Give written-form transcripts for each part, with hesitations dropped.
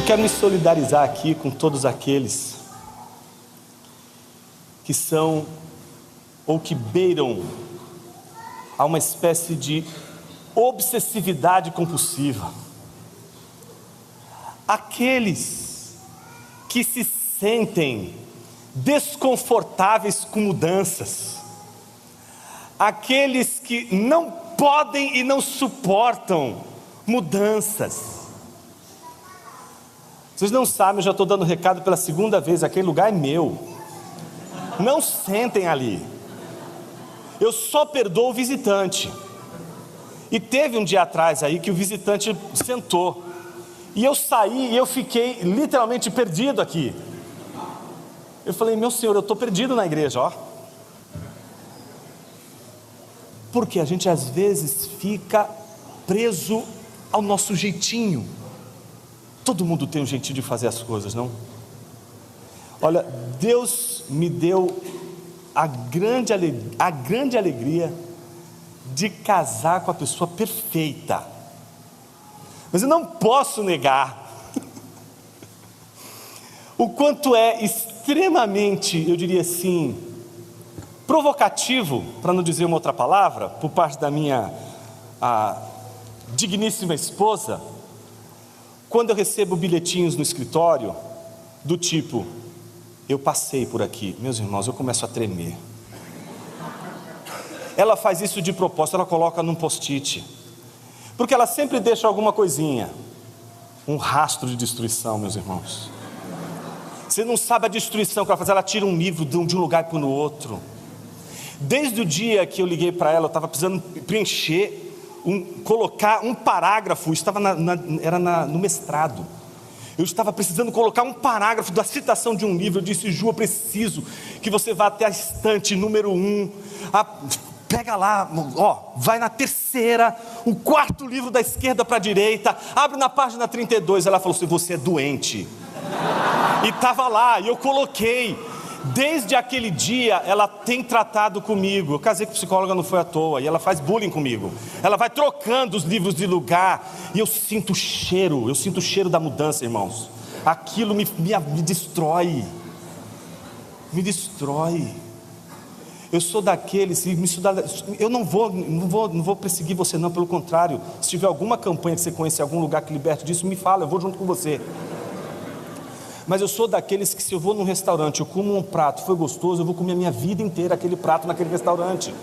quero me solidarizar aqui com todos aqueles que são ou que beiram a uma espécie de obsessividade compulsiva. Aqueles que se sentem desconfortáveis com mudanças. Aqueles que não podem e não suportam mudanças. Vocês não sabem, eu já estou dando recado pela segunda vez, aquele lugar é meu. Não sentem ali. Eu só perdoo o visitante. E teve um dia atrás aí que o visitante sentou. E eu saí e eu fiquei literalmente perdido aqui. Eu falei, meu Senhor, eu estou perdido na igreja, ó. Porque a gente às vezes fica preso ao nosso jeitinho. Todo mundo tem um jeitinho de fazer as coisas, não? Olha, Deus me deu a grande alegria de casar com a pessoa perfeita. Mas eu não posso negar o quanto é extremamente, eu diria assim, provocativo, para não dizer uma outra palavra, por parte da minha digníssima esposa, quando eu recebo bilhetinhos no escritório, do tipo, eu passei por aqui. Meus irmãos, eu começo a tremer. Ela faz isso de propósito, ela coloca num post-it, porque ela sempre deixa alguma coisinha, um rastro de destruição, meus irmãos. Você não sabe a destruição que ela faz, ela tira um livro de um lugar para o outro. Desde o dia que eu liguei para ela, eu estava precisando preencher, colocar um parágrafo, estava no mestrado. Eu estava precisando colocar um parágrafo da citação de um livro. Eu disse, Ju, eu preciso que você vá até a estante número 1. Pega lá, ó, vai na terceira, o quarto livro da esquerda para a direita, abre na página 32. Ela falou assim, você é doente. E estava lá, e eu coloquei. Desde aquele dia, ela tem tratado comigo. Eu casei com psicóloga, não foi à toa. E ela faz bullying comigo. Ela vai trocando os livros de lugar. E eu sinto o cheiro da mudança, irmãos. Aquilo me destrói. Me destrói. Eu sou daqueles, eu não vou perseguir você não, pelo contrário. Se tiver alguma campanha que você conhece, algum lugar que liberte disso, me fala, eu vou junto com você. Mas eu sou daqueles que se eu vou num restaurante, eu como um prato, foi gostoso, eu vou comer a minha vida inteira aquele prato naquele restaurante.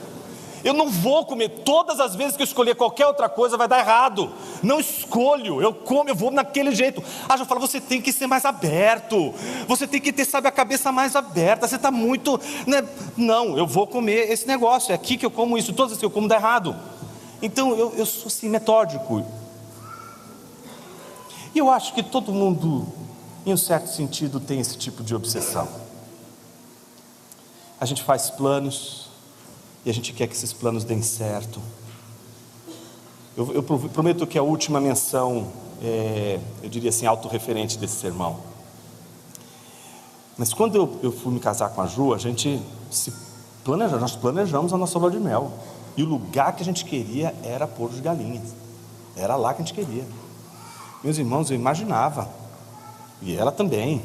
Eu não vou comer, todas as vezes que eu escolher qualquer outra coisa vai dar errado. Não escolho, eu vou naquele jeito. Já falo, você tem que ser mais aberto, você tem que ter, sabe, a cabeça mais aberta, você está muito, né? Não, eu vou comer esse negócio, é aqui que eu como isso, todas as vezes que eu como dá errado. Então eu sou assim, metódico. E eu acho que todo mundo, em um certo sentido, tem esse tipo de obsessão. A gente faz planos e a gente quer que esses planos deem certo. Eu prometo que a última menção eu diria assim, autorreferente desse sermão. Mas quando eu fui me casar com a Ju, nós planejamos a nossa lua de mel. E o lugar que a gente queria era Porto de Galinhas. Era lá que a gente queria. Meus irmãos, eu imaginava, e ela também,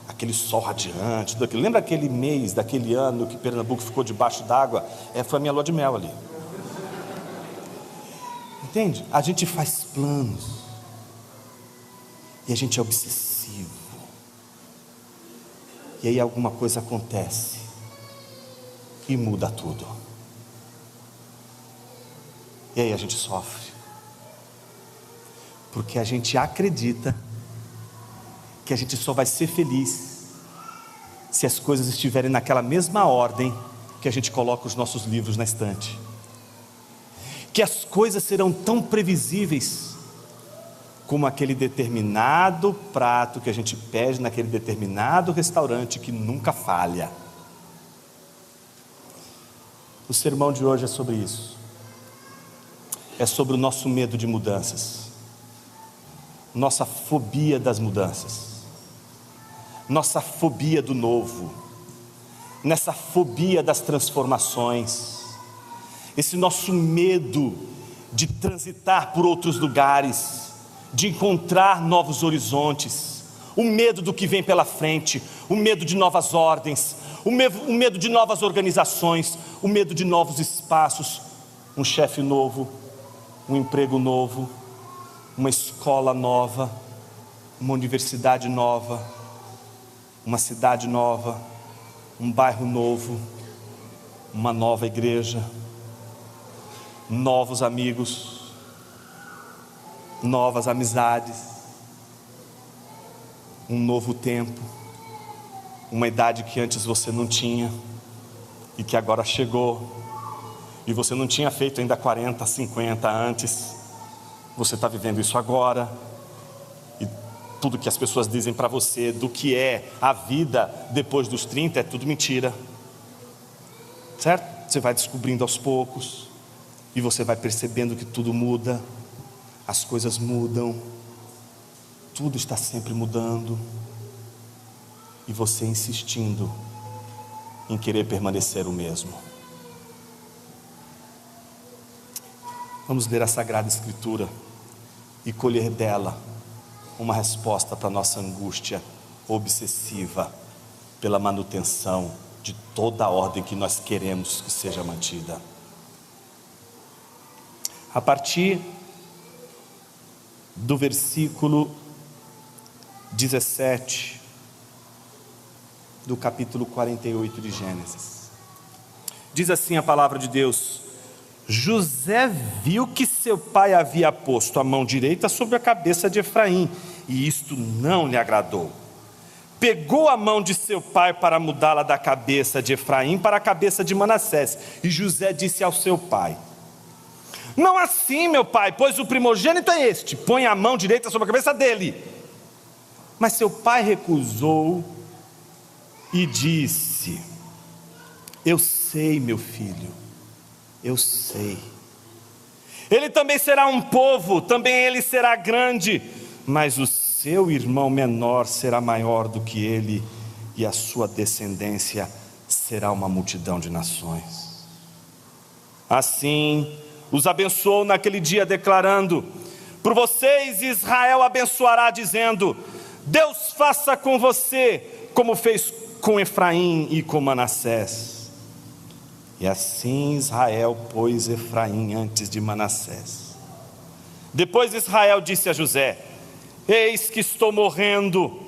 aquele sol radiante, tudo aquilo. Lembra aquele mês, daquele ano que Pernambuco ficou debaixo d'água? Foi a minha lua de mel ali. Entende? A gente faz planos. E a gente é obsessivo. E aí alguma coisa acontece. E muda tudo. E aí a gente sofre. Porque a gente acredita que a gente só vai ser feliz se as coisas estiverem naquela mesma ordem que a gente coloca os nossos livros na estante. Que as coisas serão tão previsíveis como aquele determinado prato que a gente pede naquele determinado restaurante que nunca falha. O sermão de hoje é sobre isso. É sobre o nosso medo de mudanças. Nossa fobia das mudanças. Nossa fobia do novo. Nessa fobia das transformações. Esse nosso medo de transitar por outros lugares, de encontrar novos horizontes, o medo do que vem pela frente, o medo de novas ordens, o medo de novas organizações, o medo de novos espaços, um chefe novo, um emprego novo, uma escola nova, uma universidade nova, uma cidade nova, um bairro novo, uma nova igreja, novos amigos, novas amizades, um novo tempo, uma idade que antes você não tinha e que agora chegou, e você não tinha feito ainda 40, 50 antes, você está vivendo isso agora, e tudo que as pessoas dizem para você do que é a vida depois dos 30 é tudo mentira, certo? Você vai descobrindo aos poucos, e você vai percebendo que tudo muda, as coisas mudam, tudo está sempre mudando, e você insistindo em querer permanecer o mesmo. Vamos ler a Sagrada Escritura e colher dela uma resposta para a nossa angústia obsessiva pela manutenção de toda a ordem que nós queremos que seja mantida. A partir do versículo 17 do capítulo 48 de Gênesis, diz assim a palavra de Deus: José viu que seu pai havia posto a mão direita sobre a cabeça de Efraim, e isto não lhe agradou. Pegou a mão de seu pai para mudá-la da cabeça de Efraim para a cabeça de Manassés, e José disse ao seu pai: não assim, meu pai, pois o primogênito é este, põe a mão direita sobre a cabeça dele. Mas seu pai recusou e disse: eu sei, meu filho, eu sei. Ele também será um povo, também ele será grande, mas o seu irmão menor será maior do que ele, e a sua descendência será uma multidão de nações. Assim os abençoou naquele dia, declarando: por vocês Israel abençoará, dizendo: Deus faça com você como fez com Efraim e com Manassés. E assim Israel pôs Efraim antes de Manassés. Depois Israel disse a José: eis que estou morrendo,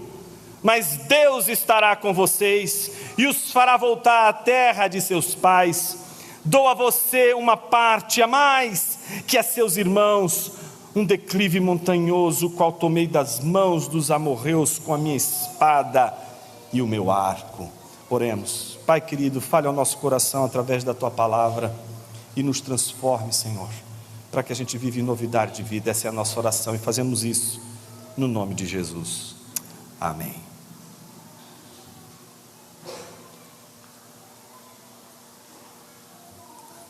mas Deus estará com vocês e os fará voltar à terra de seus pais. Dou a você uma parte a mais que a seus irmãos, um declive montanhoso, qual tomei das mãos dos amorreus com a minha espada e o meu arco. Oremos. Pai querido, fale ao nosso coração através da Tua palavra e nos transforme, Senhor, para que a gente viva em novidade de vida. Essa é a nossa oração e fazemos isso no nome de Jesus. Amém.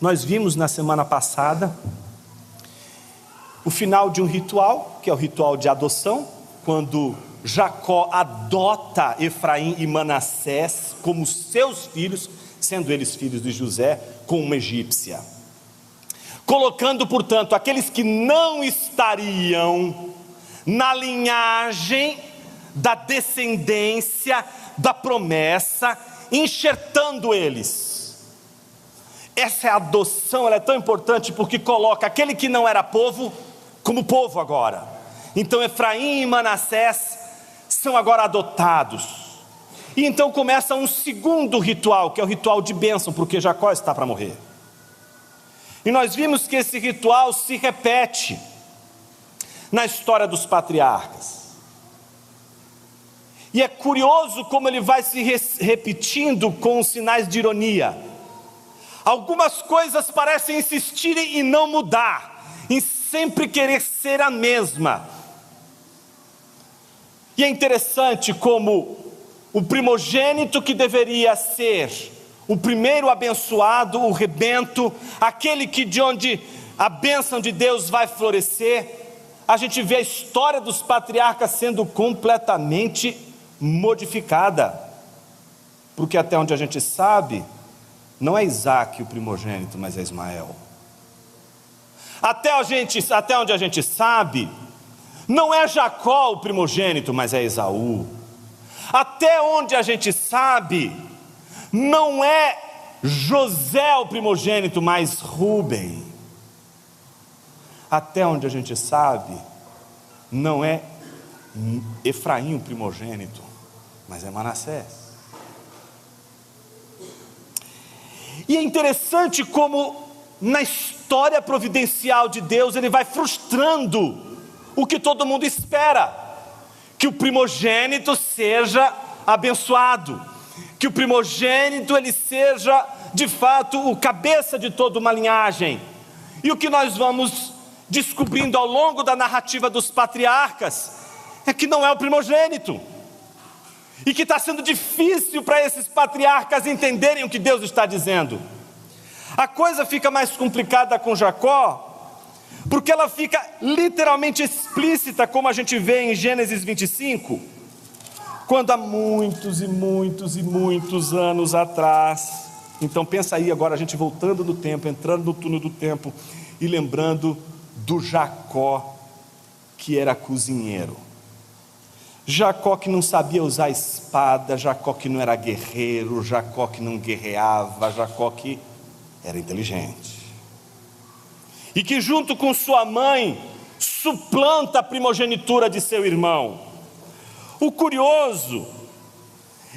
Nós vimos na semana passada o final de um ritual, que é o ritual de adoção, quando Jacó adota Efraim e Manassés como seus filhos, sendo eles filhos de José, com uma egípcia, colocando, portanto, aqueles que não estariam na linhagem da descendência da promessa, enxertando eles. Essa adoção, ela é tão importante porque coloca aquele que não era povo como povo agora. Então Efraim e Manassés são agora adotados. E então começa um segundo ritual, que é o ritual de bênção, porque Jacó está para morrer. E nós vimos que esse ritual se repete na história dos patriarcas. E é curioso como ele vai se repetindo com sinais de ironia. Algumas coisas parecem insistir em não mudar, em sempre querer ser a mesma. E é interessante como o primogênito, que deveria ser o primeiro abençoado, o rebento, aquele que de onde a bênção de Deus vai florescer, a gente vê a história dos patriarcas sendo completamente modificada, porque até onde a gente sabe, não é Isaac o primogênito, mas é Ismael. Até onde a gente sabe, Não é Jacó o primogênito, mas é Esaú. Até onde a gente sabe, não é José o primogênito, mas Rúben. Até onde a gente sabe, não é Efraim o primogênito, mas é Manassés. E é interessante como na história providencial de Deus, Ele vai frustrando o que todo mundo espera: que o primogênito seja abençoado, que o primogênito ele seja de fato o cabeça de toda uma linhagem. E o que nós vamos descobrindo ao longo da narrativa dos patriarcas é que não é o primogênito, e que está sendo difícil para esses patriarcas entenderem o que Deus está dizendo. A coisa fica mais complicada com Jacó, porque ela fica literalmente explícita, como a gente vê em Gênesis 25, quando há muitos e muitos e muitos anos atrás. Então pensa aí agora, a gente voltando no tempo, entrando no túnel do tempo e lembrando do Jacó, que era cozinheiro. Jacó que não sabia usar espada, Jacó que não era guerreiro, Jacó que não guerreava, Jacó que era inteligente. E que junto com sua mãe, suplanta a primogenitura de seu irmão. O curioso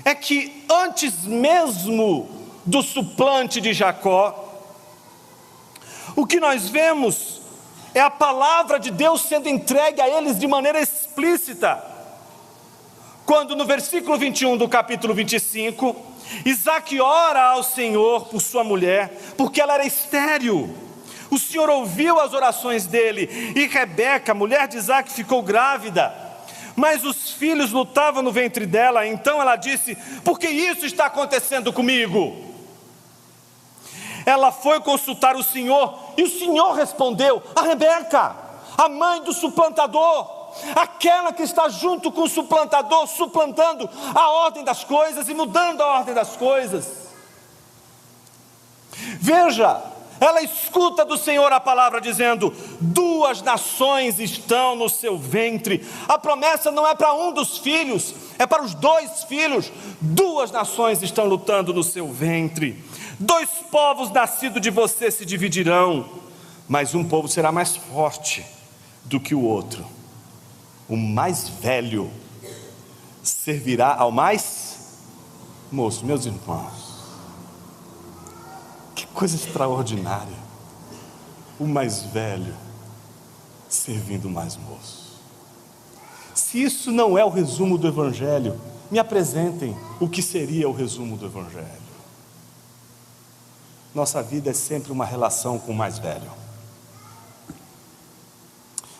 é que antes mesmo do suplante de Jacó, o que nós vemos é a palavra de Deus sendo entregue a eles de maneira explícita. Quando no versículo 21 do capítulo 25, Isaque ora ao Senhor por sua mulher, porque ela era estéril. O Senhor ouviu as orações dele, e Rebeca, mulher de Isaque, ficou grávida, mas os filhos lutavam no ventre dela. Então ela disse: por que isso está acontecendo comigo? Ela foi consultar o Senhor, e o Senhor respondeu: a Rebeca, a mãe do suplantador, aquela que está junto com o suplantador, suplantando a ordem das coisas e mudando a ordem das coisas. Veja, ela escuta do Senhor a palavra dizendo: 2 nações estão no seu ventre. A promessa não é para um dos filhos, é para os 2 filhos. 2 nações estão lutando no seu ventre. 2 povos nascidos de você se dividirão, mas um povo será mais forte do que o outro. O mais velho servirá ao mais moço. Meus irmãos, que coisa extraordinária. O mais velho servindo o mais moço. Se isso não é o resumo do Evangelho, me apresentem o que seria o resumo do Evangelho. Nossa vida é sempre uma relação com o mais velho,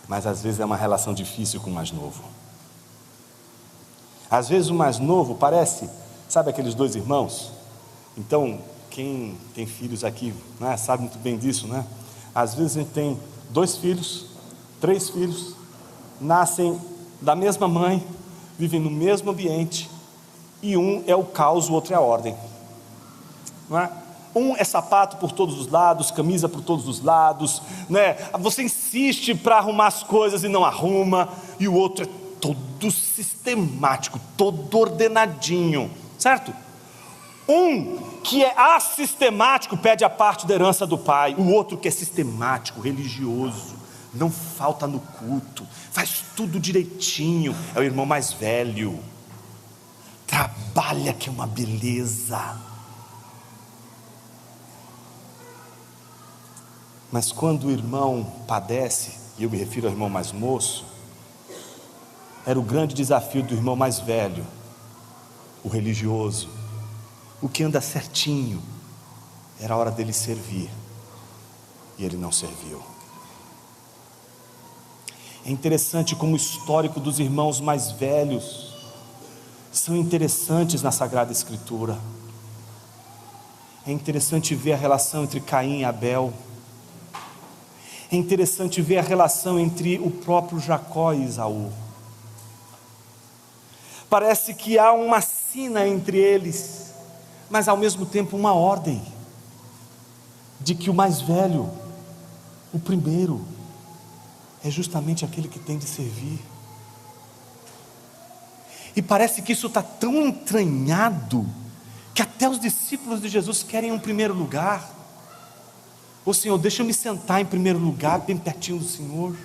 mas às vezes é uma relação difícil com o mais novo. Às vezes o mais novo parece, sabe aqueles 2 irmãos? Então, quem tem filhos aqui, né, sabe muito bem disso, né? Às vezes a gente tem 2 filhos, 3 filhos, nascem da mesma mãe, vivem no mesmo ambiente, e um é o caos, o outro é a ordem, não é? Um é sapato por todos os lados, camisa por todos os lados, né? Você insiste para arrumar as coisas e não arruma, e o outro é todo sistemático, todo ordenadinho, certo? Um que é assistemático pede a parte da herança do pai, o outro que é sistemático, religioso, não falta no culto, faz tudo direitinho, é o irmão mais velho, trabalha que é uma beleza. Mas quando o irmão padece, e eu me refiro ao irmão mais moço, era o grande desafio do irmão mais velho, o religioso, o que anda certinho. Era a hora dele servir, e ele não serviu. É interessante como o histórico dos irmãos mais velhos são interessantes na Sagrada Escritura. É interessante ver a relação entre Caim e Abel. É interessante ver a relação entre o próprio Jacó e Esaú. Parece que há uma sina entre eles, mas ao mesmo tempo uma ordem, de que o mais velho, o primeiro, é justamente aquele que tem de servir. E parece que isso está tão entranhado, que até os discípulos de Jesus querem um primeiro lugar. Ô Senhor, deixa eu me sentar em primeiro lugar, bem pertinho do Senhor.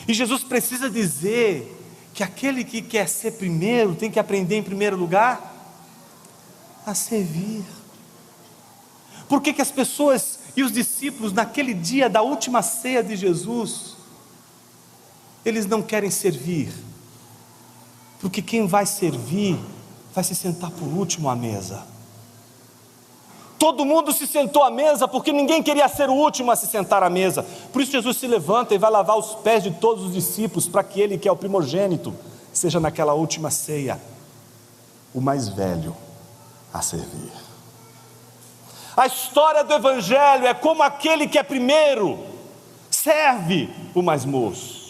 E Jesus precisa dizer que aquele que quer ser primeiro, tem que aprender em primeiro lugar a servir. Por que as pessoas e os discípulos, naquele dia da última ceia de Jesus, eles não querem servir? Porque quem vai servir, vai se sentar por último à mesa. Todo mundo se sentou à mesa, porque ninguém queria ser o último a se sentar à mesa. Por isso Jesus se levanta e vai lavar os pés de todos os discípulos, para que ele que é o primogênito, seja naquela última ceia, o mais velho a servir. A história do Evangelho é como aquele que é primeiro, serve o mais moço.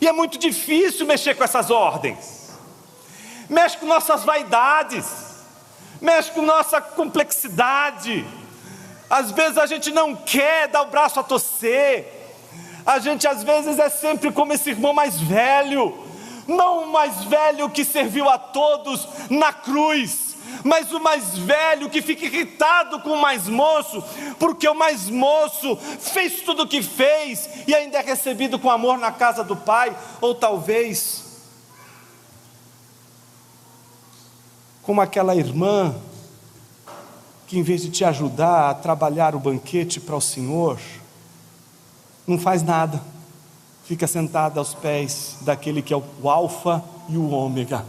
E é muito difícil mexer com essas ordens. Mexe com nossas vaidades, mexe com nossa complexidade. Às vezes a gente não quer dar o braço a torcer. A gente às vezes é sempre como esse irmão mais velho. Não o mais velho que serviu a todos na cruz, mas o mais velho que fica irritado com o mais moço, porque o mais moço fez tudo o que fez e ainda é recebido com amor na casa do Pai. Ou talvez como aquela irmã que, em vez de te ajudar a trabalhar o banquete para o Senhor, não faz nada, fica sentada aos pés daquele que é o alfa e o ômega,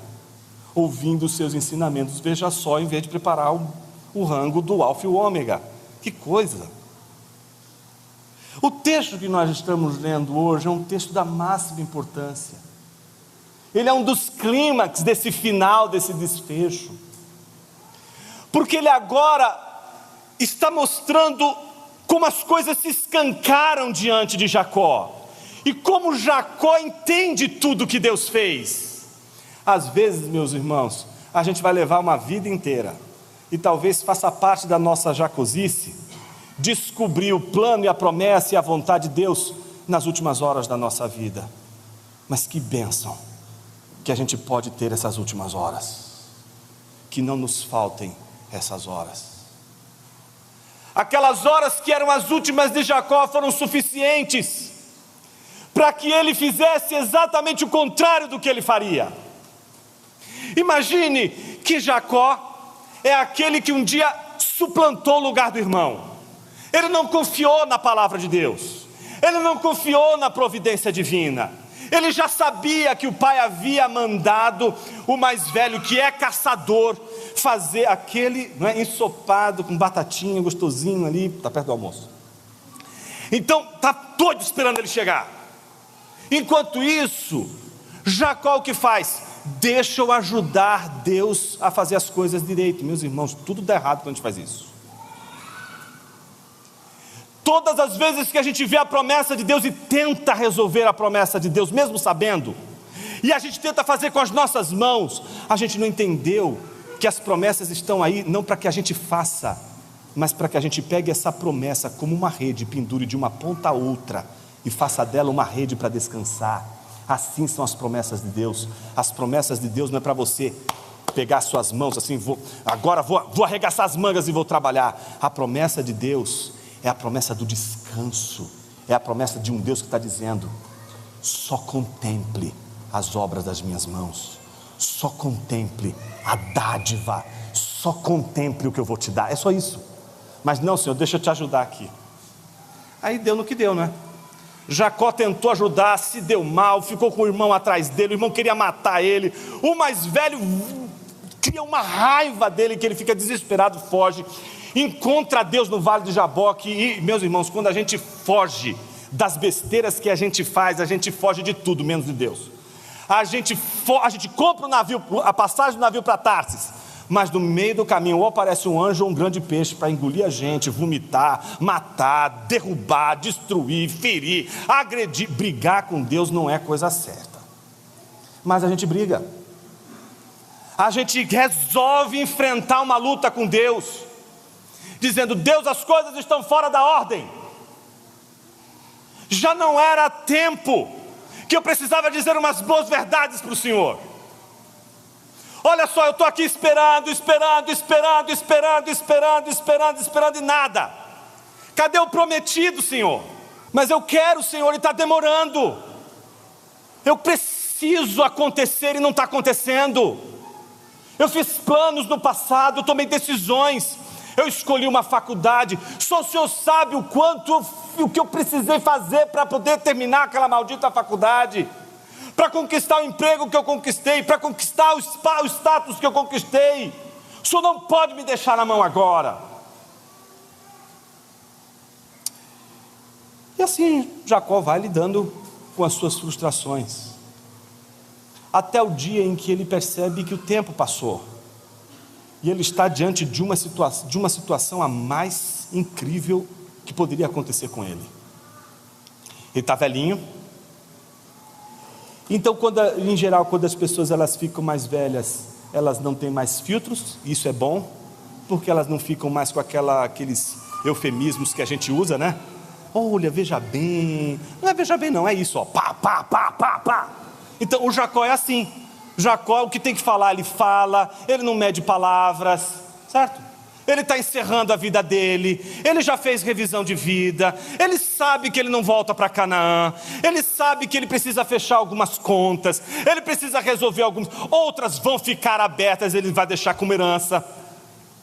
ouvindo os seus ensinamentos. Veja só, em vez de preparar o rango do alfa e o ômega, que coisa! O texto que nós estamos lendo hoje é um texto da máxima importância. Ele é um dos clímax desse final, desse desfecho, porque ele agora está mostrando como as coisas se escancaram diante de Jacó, e como Jacó entende tudo que Deus fez. Às vezes, meus irmãos, a gente vai levar uma vida inteira, e talvez faça parte da nossa jacosice, descobrir o plano e a promessa e a vontade de Deus nas últimas horas da nossa vida. Mas que bênção que a gente pode ter essas últimas horas, que não nos faltem essas horas. Aquelas horas que eram as últimas de Jacó foram suficientes para que ele fizesse exatamente o contrário do que ele faria. Imagine que Jacó é aquele que um dia suplantou o lugar do irmão. Ele não confiou na palavra de Deus, ele não confiou na providência divina. Ele já sabia que o pai havia mandado o mais velho, que é caçador, fazer aquele, não é, ensopado com batatinha, gostosinho ali, está perto do almoço. Então está todo esperando ele chegar. Enquanto isso, Jacó o que faz? Deixa eu ajudar Deus a fazer as coisas direito. Meus irmãos, tudo dá errado quando a gente faz isso. Todas as vezes que a gente vê a promessa de Deus e tenta resolver a promessa de Deus, mesmo sabendo, e a gente tenta fazer com as nossas mãos, a gente não entendeu que as promessas estão aí não para que a gente faça, mas para que a gente pegue essa promessa como uma rede, pendure de uma ponta a outra e faça dela uma rede para descansar. Assim são as promessas de Deus. As promessas de Deus não é para você pegar suas mãos assim, agora vou arregaçar as mangas e vou trabalhar. A promessa de Deus é a promessa do descanso, é a promessa de um Deus que está dizendo: só contemple as obras das minhas mãos, só contemple a dádiva, só contemple o que eu vou te dar. É só isso. Mas não, Senhor, deixa eu te ajudar aqui. Aí deu no que deu, né? Jacó tentou ajudar, se deu mal, ficou com o irmão atrás dele, o irmão queria matar ele, o mais velho cria uma raiva dele, que ele fica desesperado, foge, encontra Deus no vale de Jaboque. E meus irmãos, quando a gente foge das besteiras que a gente faz, a gente foge de tudo menos de Deus. A gente compra o navio, a passagem do navio para Tarsis, mas no meio do caminho ou aparece um anjo ou um grande peixe para engolir a gente, vomitar, matar, derrubar, destruir, ferir, agredir. Brigar com Deus não é coisa certa, mas a gente briga. A gente resolve enfrentar uma luta com Deus, dizendo: Deus, as coisas estão fora da ordem. Já não era tempo que eu precisava dizer umas boas verdades para o Senhor. Olha só, eu estou aqui esperando e nada. Cadê o prometido, Senhor? Mas eu quero, Senhor, e está demorando. Eu preciso acontecer e não está acontecendo. Eu fiz planos no passado, eu tomei decisões, eu escolhi uma faculdade. Só o Senhor sabe o que eu precisei fazer para poder terminar aquela maldita faculdade, para conquistar o emprego que eu conquistei, para conquistar o status que eu conquistei. O Senhor não pode me deixar na mão agora. E assim Jacó vai lidando com as suas frustrações, até o dia em que ele percebe que o tempo passou, e ele está diante de uma situação a mais incrível que poderia acontecer com ele. Ele está velhinho. Então, em geral, quando as pessoas elas ficam mais velhas, elas não têm mais filtros. Isso é bom, porque elas não ficam mais com aqueles eufemismos que a gente usa, né? Olha, veja bem. Não é veja bem não, é isso, ó. Pá, pá, pá, pá, pá. Então o Jacó é assim. Jacó, o que tem que falar, ele fala. Ele não mede palavras, certo? Ele está encerrando a vida dele. Ele já fez revisão de vida. Ele sabe que ele não volta para Canaã. Ele sabe que ele precisa fechar algumas contas. Ele precisa resolver algumas. Outras vão ficar abertas. Ele vai deixar como herança.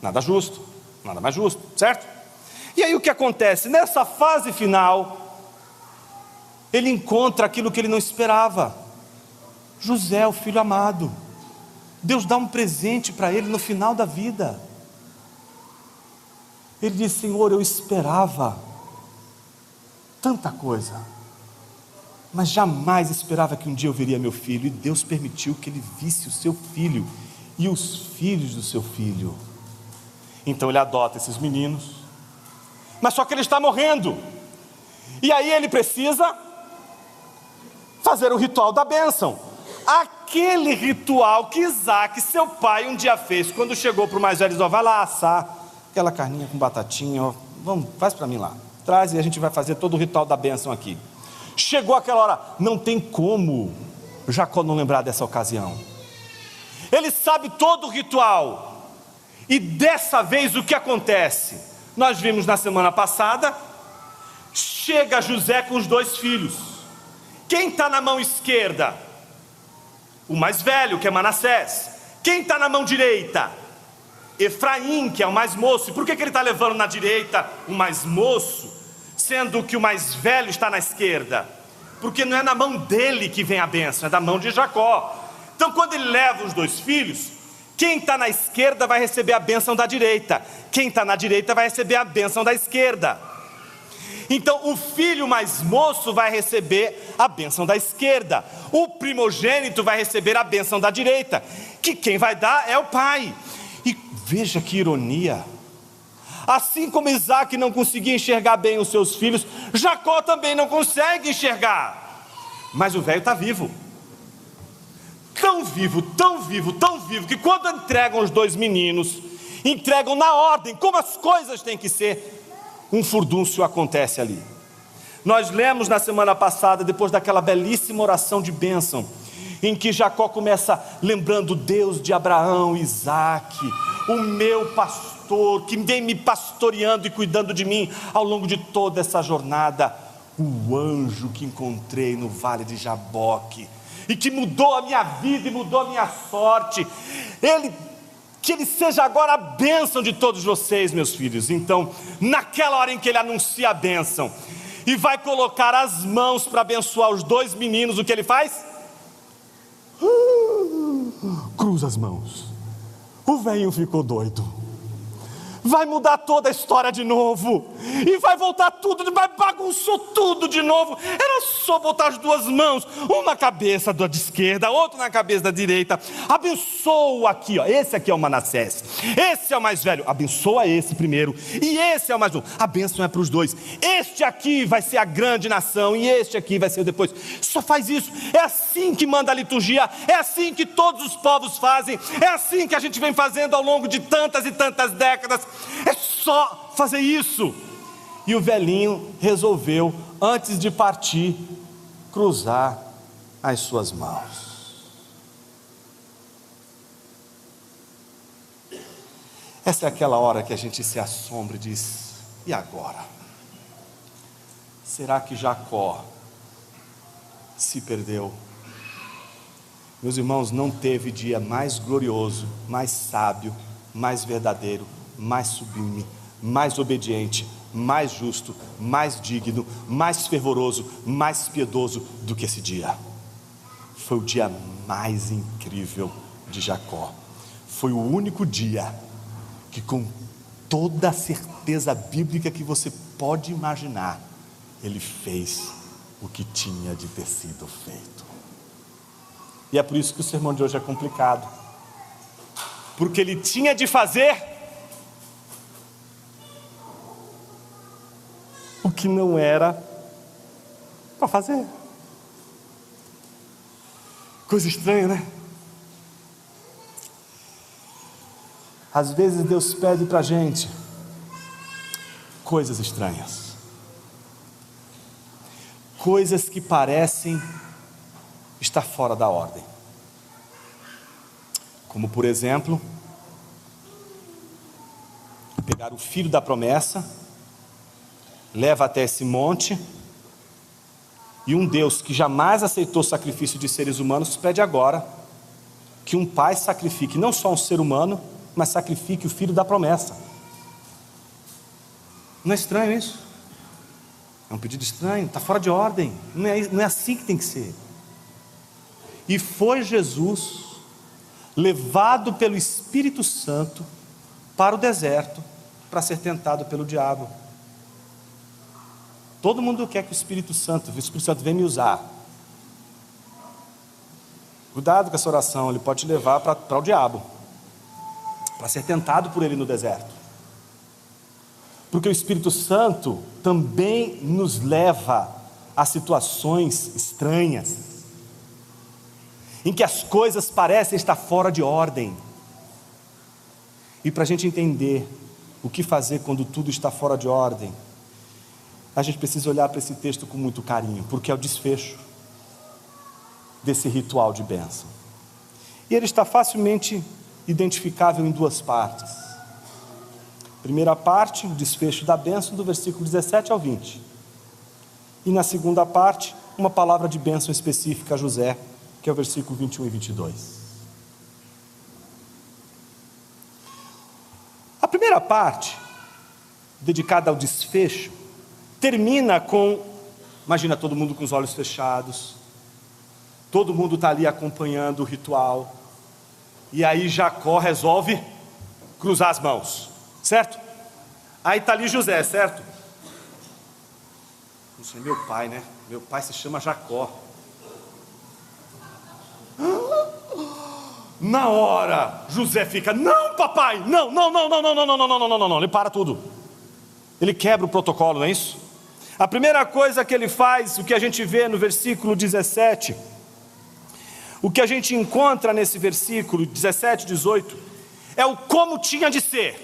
Nada justo, nada mais justo, certo? E aí o que acontece? Nessa fase final, ele encontra aquilo que ele não esperava. José, o filho amado. Deus dá um presente para ele no final da vida. Ele diz: Senhor, eu esperava tanta coisa, mas jamais esperava que um dia eu veria meu filho. E Deus permitiu que ele visse o seu filho e os filhos do seu filho. Então ele adota esses meninos, mas só que ele está morrendo. E aí ele precisa fazer o ritual da bênção. Aquele ritual que Isaac, seu pai, um dia fez. Quando chegou para o mais velho, ó, vai lá assar aquela carninha com batatinha, ó, vamos, faz para mim lá, traz e a gente vai fazer todo o ritual da bênção aqui. Chegou aquela hora, não tem como Jacó não lembrar dessa ocasião. Ele sabe todo o ritual. E dessa vez o que acontece? Nós vimos na semana passada, chega José com os 2 filhos. Quem está na mão esquerda? O mais velho, que é Manassés. Quem está na mão direita? Efraim, que é o mais moço. E por que ele está levando na direita o mais moço, sendo que o mais velho está na esquerda? Porque não é na mão dele que vem a bênção, é da mão de Jacó. Então quando ele leva os 2 filhos, quem está na esquerda vai receber a bênção da direita. Quem está na direita vai receber a bênção da esquerda. Então o filho mais moço vai receber a bênção da esquerda. O primogênito vai receber a bênção da direita, que quem vai dar é o pai. E veja que ironia. Assim como Isaac não conseguia enxergar bem os seus filhos, Jacó também não consegue enxergar. Mas o velho está vivo. Tão vivo, tão vivo, tão vivo, que quando entregam os 2 meninos, entregam na ordem, como as coisas têm que ser. Um furdúncio acontece ali. Nós lemos na semana passada, depois daquela belíssima oração de bênção, em que Jacó começa lembrando Deus de Abraão e Isaac, o meu pastor, que vem me pastoreando e cuidando de mim ao longo de toda essa jornada, o anjo que encontrei no vale de Jaboque, e que mudou a minha vida e mudou a minha sorte. Que ele seja agora a bênção de todos vocês, meus filhos. Então, naquela hora em que ele anuncia a bênção e vai colocar as mãos para abençoar os 2 meninos, o que ele faz? Cruza as mãos. O velhinho ficou doido. Vai mudar toda a história de novo, e vai voltar tudo, bagunçou tudo de novo. Era só botar as 2 mãos, uma na cabeça da esquerda, outra na cabeça da direita. Abençoa aqui, ó. Esse aqui é o Manassés, esse é o mais velho, abençoa esse primeiro, e esse é o mais novo. A bênção é para os 2. Este aqui vai ser a grande nação, e este aqui vai ser o depois. Só faz isso. É assim que manda a liturgia, é assim que todos os povos fazem, é assim que a gente vem fazendo ao longo de tantas e tantas décadas. É só fazer isso. E o velhinho resolveu antes de partir, cruzar as suas mãos. Essa é aquela hora que a gente se assombra e diz: e agora? Será que Jacó se perdeu? Meus irmãos, não teve dia mais glorioso, mais sábio, mais verdadeiro, mais sublime, mais obediente, mais justo, mais digno, mais fervoroso, mais piedoso do que esse dia. Foi o dia mais incrível de Jacó. Foi o único dia que, com toda a certeza bíblica que você pode imaginar, ele fez o que tinha de ter sido feito. E é por isso que o sermão de hoje é complicado, porque ele tinha de fazer o que não era para fazer. Coisa estranha, né? Às vezes Deus pede para a gente coisas estranhas, coisas que parecem estar fora da ordem, como por exemplo, pegar o filho da promessa, leva até esse monte, e um Deus que jamais aceitou sacrifício de seres humanos pede agora que um pai sacrifique não só um ser humano, mas sacrifique o filho da promessa. Não é estranho isso? É um pedido estranho, está fora de ordem, não é assim que tem que ser. E foi Jesus levado pelo Espírito Santo para o deserto para ser tentado pelo diabo. Todo mundo quer que o Espírito Santo venha me usar. Cuidado com essa oração, ele pode te levar para o diabo, para ser tentado por ele no deserto. Porque o Espírito Santo também nos leva a situações estranhas, em que as coisas parecem estar fora de ordem. E para a gente entender o que fazer quando tudo está fora de ordem, a gente precisa olhar para esse texto com muito carinho, porque é o desfecho desse ritual de bênção. E ele está facilmente identificável em duas partes. Primeira parte, o desfecho da bênção, do versículo 17 ao 20. E na segunda parte, uma palavra de bênção específica a José, que é o versículo 21 e 22. A primeira parte, dedicada ao desfecho, termina com, imagina todo mundo com os olhos fechados, todo mundo está ali acompanhando o ritual, e aí Jacó resolve cruzar as mãos, certo? Aí está ali José, certo? Não sei, meu pai, né? Meu pai se chama Jacó. Na hora, José fica: não, papai, não, ele para tudo. Ele quebra o protocolo, não é isso? A primeira coisa que ele faz, o que a gente vê no versículo 17, o que a gente encontra nesse versículo 17 e 18, é o como tinha de ser.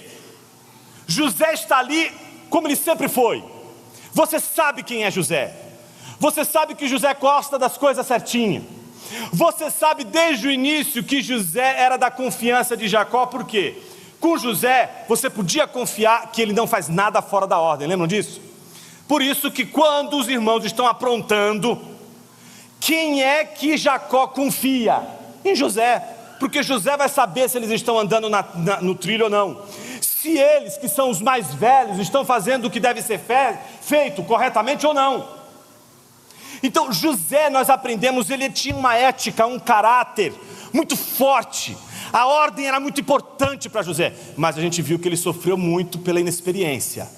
José está ali como ele sempre foi. Você sabe quem é José. Você sabe que José gosta das coisas certinho. Você sabe desde o início que José era da confiança de Jacó. Por quê? Com José você podia confiar que ele não faz nada fora da ordem. Lembram disso? Por isso que quando os irmãos estão aprontando, quem é que Jacó confia? Em José. Porque José vai saber se eles estão andando no trilho ou não. Se eles, que são os mais velhos, estão fazendo o que deve ser feito corretamente ou não. Então José, nós aprendemos, ele tinha uma ética, um caráter muito forte. A ordem era muito importante para José, mas a gente viu que ele sofreu muito pela inexperiência.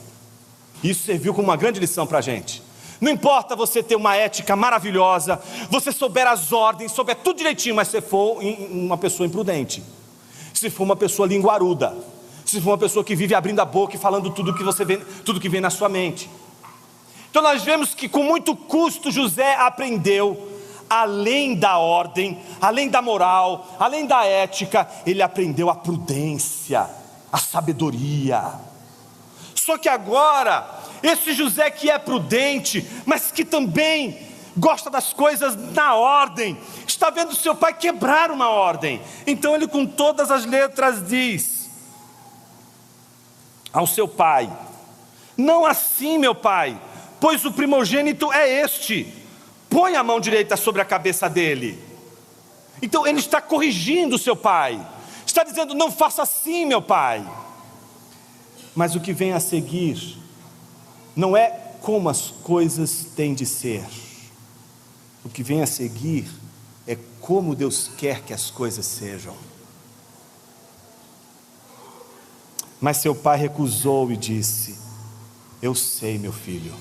Isso serviu como uma grande lição para a gente. Não importa você ter uma ética maravilhosa, você souber as ordens, souber tudo direitinho, mas se for uma pessoa imprudente, se for uma pessoa linguaruda, se for uma pessoa que vive abrindo a boca e falando tudo que vem na sua mente. Então nós vemos que com muito custo José aprendeu, além da ordem, além da moral, além da ética, ele aprendeu a prudência, a sabedoria. Só que agora esse José que é prudente, mas que também gosta das coisas na ordem, está vendo seu pai quebrar uma ordem. Então ele, com todas as letras, diz ao seu pai: não assim, meu pai, pois o primogênito é este, põe a mão direita sobre a cabeça dele. Então ele está corrigindo seu pai, está dizendo: não faça assim, meu pai. Mas o que vem a seguir não é como as coisas têm de ser. O que vem a seguir é como Deus quer que as coisas sejam. Mas seu pai recusou e disse: eu sei, meu filho,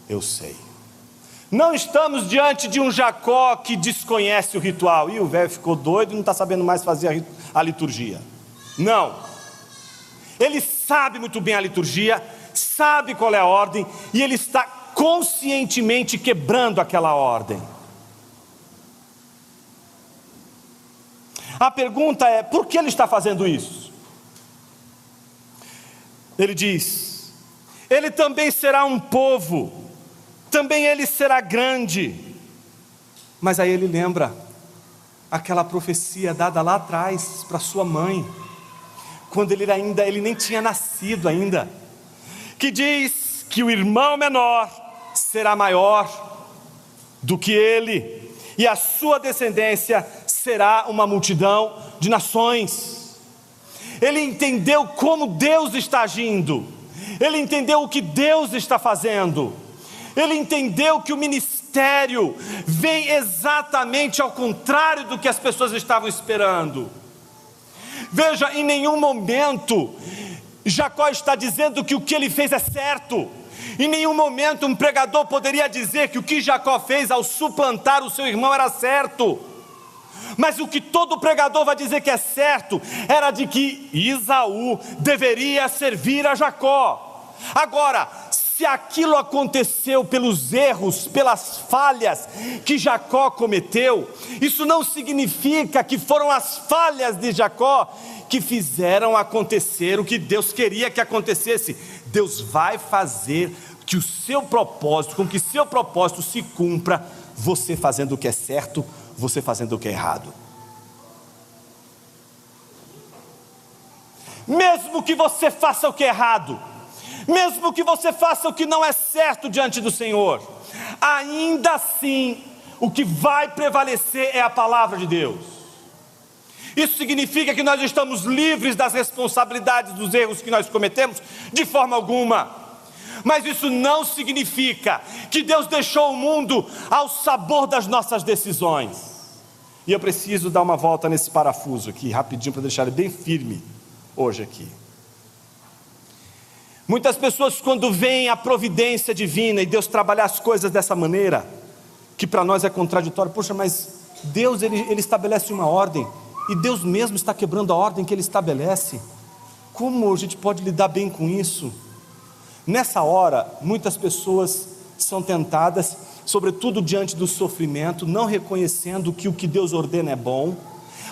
eu sei. Não estamos diante de um Jacó que desconhece o ritual. E o velho ficou doido e não está sabendo mais fazer a liturgia. Não. Ele sabe muito bem a liturgia, sabe qual é a ordem, e ele está conscientemente quebrando aquela ordem. A pergunta é: por que ele está fazendo isso? Ele diz: ele também será um povo, também ele será grande. Mas aí ele lembra aquela profecia dada lá atrás para sua mãe, quando ele nem tinha nascido ainda, que diz que o irmão menor será maior do que ele, e a sua descendência será uma multidão de nações. Ele entendeu como Deus está agindo, ele entendeu o que Deus está fazendo, ele entendeu que o ministério vem exatamente ao contrário do que as pessoas estavam esperando. Veja, em nenhum momento Jacó está dizendo que o que ele fez é certo. Em nenhum momento um pregador poderia dizer que o que Jacó fez ao suplantar o seu irmão era certo. Mas o que todo pregador vai dizer que é certo era de que Esaú deveria servir a Jacó. Agora, se aquilo aconteceu pelos erros, pelas falhas que Jacó cometeu, isso não significa que foram as falhas de Jacó que fizeram acontecer o que Deus queria que acontecesse. Deus vai fazer que o seu propósito, com que seu propósito se cumpra, você fazendo o que é certo, você fazendo o que é errado. Mesmo que você faça o que é errado, mesmo que você faça o que não é certo diante do Senhor, ainda assim, o que vai prevalecer é a palavra de Deus. Isso significa que nós estamos livres das responsabilidades dos erros que nós cometemos? De forma alguma. Mas isso não significa que Deus deixou o mundo ao sabor das nossas decisões. E eu preciso dar uma volta nesse parafuso aqui, rapidinho, para deixar ele bem firme hoje aqui. Muitas pessoas, quando veem a providência divina e Deus trabalhar as coisas dessa maneira, que para nós é contraditório: poxa, mas Deus ele estabelece uma ordem, e Deus mesmo está quebrando a ordem que Ele estabelece. Como a gente pode lidar bem com isso? Nessa hora, muitas pessoas são tentadas, sobretudo diante do sofrimento, não reconhecendo que o que Deus ordena é bom.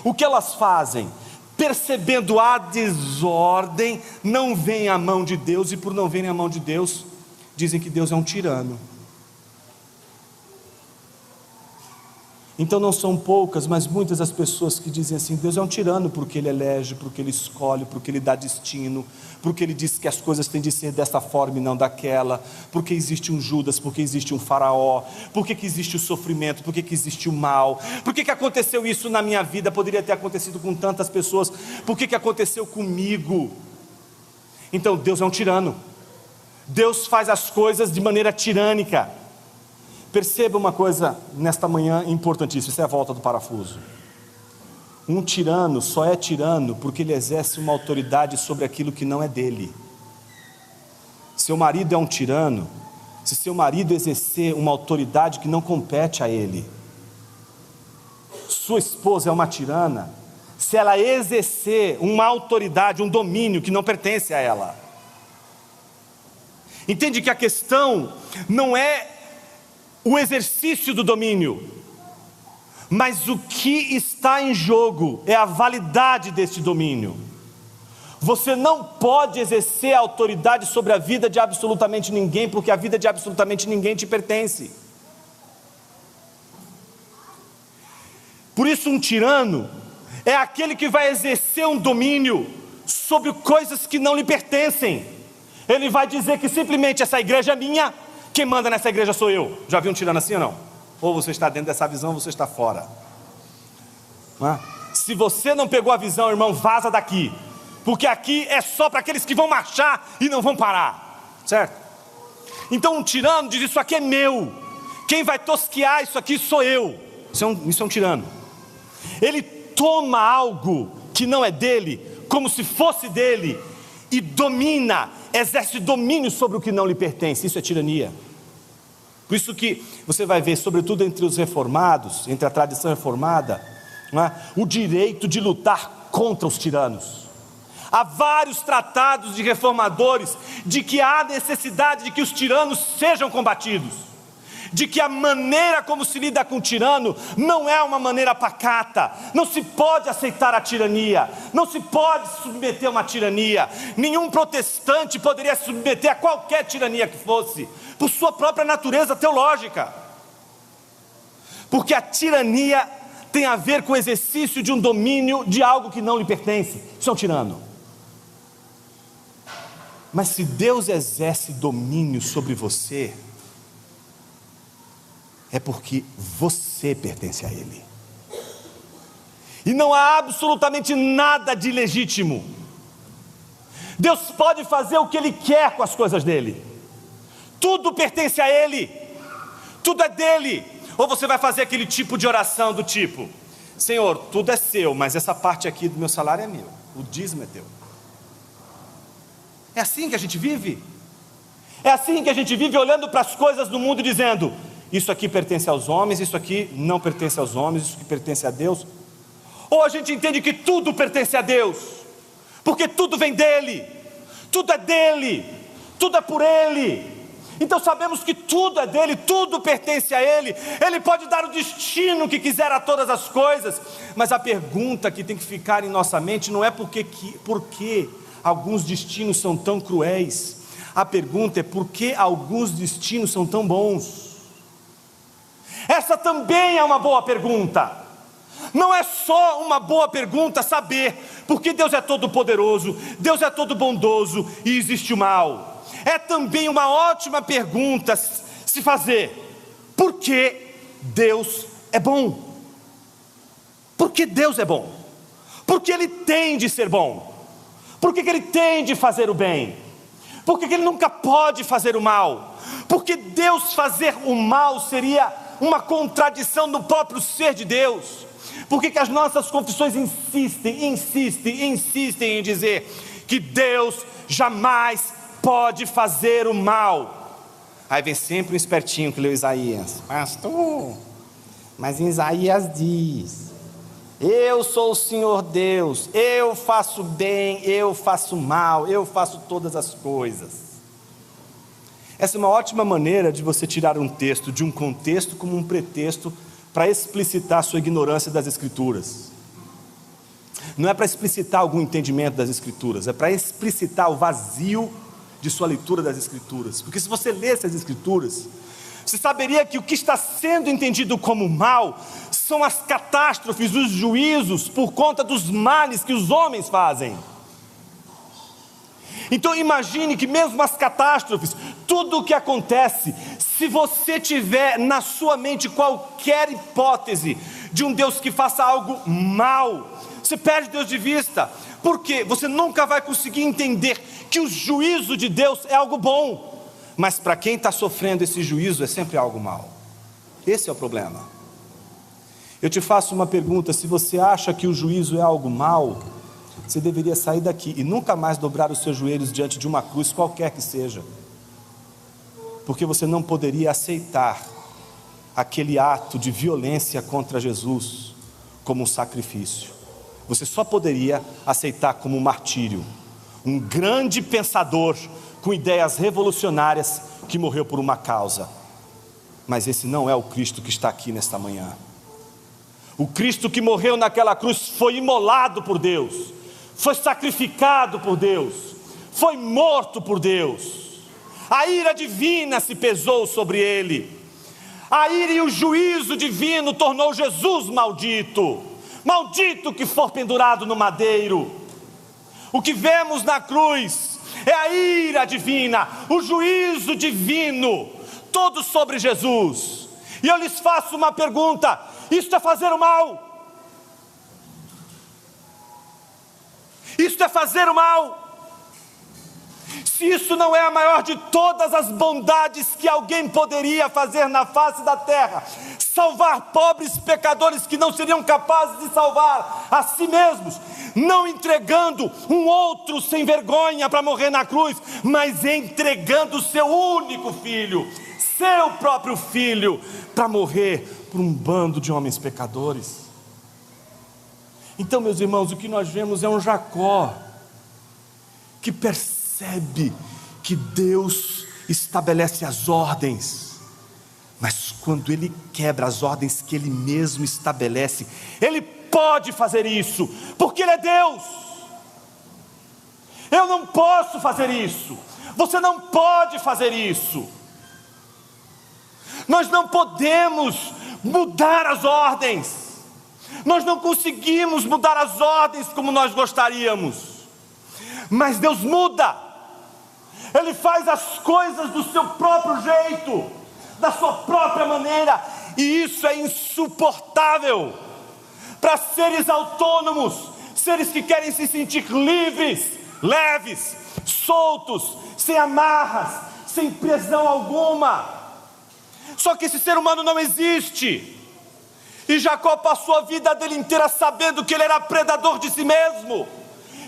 O que elas fazem? Percebendo a desordem, não veem a mão de Deus, e por não verem a mão de Deus, dizem que Deus é um tirano. Então não são poucas, mas muitas as pessoas que dizem assim: Deus é um tirano porque Ele elege, porque Ele escolhe, porque Ele dá destino, porque Ele diz que as coisas têm de ser dessa forma e não daquela, porque existe um Judas, porque existe um faraó, porque que existe o sofrimento, porque que existe o mal, porque que aconteceu isso na minha vida, poderia ter acontecido com tantas pessoas, porque que aconteceu comigo? Então Deus é um tirano, Deus faz as coisas de maneira tirânica. Perceba uma coisa nesta manhã importantíssima, isso é a volta do parafuso. Um tirano só é tirano porque ele exerce uma autoridade sobre aquilo que não é dele. Seu marido é um tirano se seu marido exercer uma autoridade que não compete a ele. Sua esposa é uma tirana se ela exercer uma autoridade, um domínio que não pertence a ela. Entende que a questão não é o exercício do domínio, mas o que está em jogo é a validade deste domínio. Você não pode exercer autoridade sobre a vida de absolutamente ninguém, porque a vida de absolutamente ninguém te pertence. Por isso, um tirano é aquele que vai exercer um domínio sobre coisas que não lhe pertencem. Ele vai dizer que simplesmente essa igreja é minha, quem manda nessa igreja sou eu. Já viu um tirano assim ou não? Ou você está dentro dessa visão, ou você está fora. Se você não pegou a visão, irmão, vaza daqui, porque aqui é só para aqueles que vão marchar e não vão parar, certo? Então um tirano diz: isso aqui é meu, quem vai tosquear isso aqui sou eu. Isso é um tirano. Ele toma algo que não é dele, como se fosse dele, e domina, exerce domínio sobre o que não lhe pertence. Isso é tirania. Por isso que você vai ver, sobretudo entre os reformados, entre a tradição reformada, o direito de lutar contra os tiranos. Há vários tratados de reformadores de que há necessidade de que os tiranos sejam combatidos, de que a maneira como se lida com o tirano não é uma maneira pacata. Não se pode aceitar a tirania, não se pode se submeter a uma tirania. Nenhum protestante poderia se submeter a qualquer tirania que fosse, por sua própria natureza teológica, porque a tirania tem a ver com o exercício de um domínio de algo que não lhe pertence. Isso é um tirano. Mas se Deus exerce domínio sobre você, é porque você pertence a Ele, e não há absolutamente nada de ilegítimo. Deus pode fazer o que Ele quer com as coisas dEle, tudo pertence a Ele, tudo é dEle. Ou você vai fazer aquele tipo de oração do tipo: Senhor, tudo é seu, mas essa parte aqui do meu salário é meu, o dízimo é teu. É assim que a gente vive? É assim que a gente vive, olhando para as coisas do mundo e dizendo: isso aqui pertence aos homens, isso aqui não pertence aos homens, isso aqui pertence a Deus? Ou a gente entende que tudo pertence a Deus, porque tudo vem dEle, tudo é dEle, tudo é por Ele. Então sabemos que tudo é dEle, tudo pertence a Ele. Ele pode dar o destino que quiser a todas as coisas, mas a pergunta que tem que ficar em nossa mente não é por que alguns destinos são tão cruéis. A pergunta é: por que alguns destinos são tão bons? Essa também é uma boa pergunta. Não é só uma boa pergunta saber porque Deus é todo poderoso, Deus é todo bondoso e existe o mal. É também uma ótima pergunta se fazer: por que Deus é bom? Por que Deus é bom? Porque Ele tem de ser bom. Por que Ele tem de fazer o bem? Por que Ele nunca pode fazer o mal? Porque Deus fazer o mal seria uma contradição do próprio ser de Deus. Por que as nossas confissões insistem em dizer que Deus jamais pode fazer o mal? Aí vem sempre um espertinho que leu Isaías: pastor, mas em Isaías diz: eu sou o Senhor Deus, eu faço bem, eu faço mal, eu faço todas as coisas. Essa é uma ótima maneira de você tirar um texto de um contexto como um pretexto para explicitar sua ignorância das Escrituras. Não é para explicitar algum entendimento das Escrituras, é para explicitar o vazio de sua leitura das Escrituras. Porque se você lesse as Escrituras, você saberia que o que está sendo entendido como mal são as catástrofes, os juízos por conta dos males que os homens fazem. Então imagine que mesmo as catástrofes, tudo o que acontece, se você tiver na sua mente qualquer hipótese de um Deus que faça algo mal, você perde Deus de vista, porque você nunca vai conseguir entender que o juízo de Deus é algo bom, mas para quem está sofrendo esse juízo é sempre algo mal. Esse é o problema. Eu te faço uma pergunta: se você acha que o juízo é algo mal, você deveria sair daqui e nunca mais dobrar os seus joelhos diante de uma cruz, qualquer que seja, porque você não poderia aceitar aquele ato de violência contra Jesus como um sacrifício. Você só poderia aceitar como um martírio, um grande pensador com ideias revolucionárias que morreu por uma causa. Mas esse não é o Cristo que está aqui nesta manhã. O Cristo que morreu naquela cruz foi imolado por Deus, foi sacrificado por Deus, foi morto por Deus. A ira divina se pesou sobre ele. A ira e o juízo divino tornou Jesus maldito. Maldito que for pendurado no madeiro. O que vemos na cruz é a ira divina, o juízo divino, todo sobre Jesus. E eu lhes faço uma pergunta: isto é fazer o mal? Isto é fazer o mal? Se isso não é a maior de todas as bondades que alguém poderia fazer na face da terra, salvar pobres pecadores que não seriam capazes de salvar a si mesmos, não entregando um outro sem vergonha para morrer na cruz, mas entregando o seu único filho, seu próprio filho, para morrer por um bando de homens pecadores. Então, meus irmãos, o que nós vemos é um Jacó que percebe que Deus estabelece as ordens, mas quando ele quebra as ordens que ele mesmo estabelece, ele pode fazer isso, porque ele é Deus. Eu não posso fazer isso, você não pode fazer isso. Nós não podemos mudar as ordens, nós não conseguimos mudar as ordens como nós gostaríamos, mas Deus muda. Ele faz as coisas do seu próprio jeito, da sua própria maneira, e isso é insuportável para seres autônomos, seres que querem se sentir livres, leves, soltos, sem amarras, sem prisão alguma. Só que esse ser humano não existe. E Jacó passou a vida dele inteira sabendo que ele era predador de si mesmo,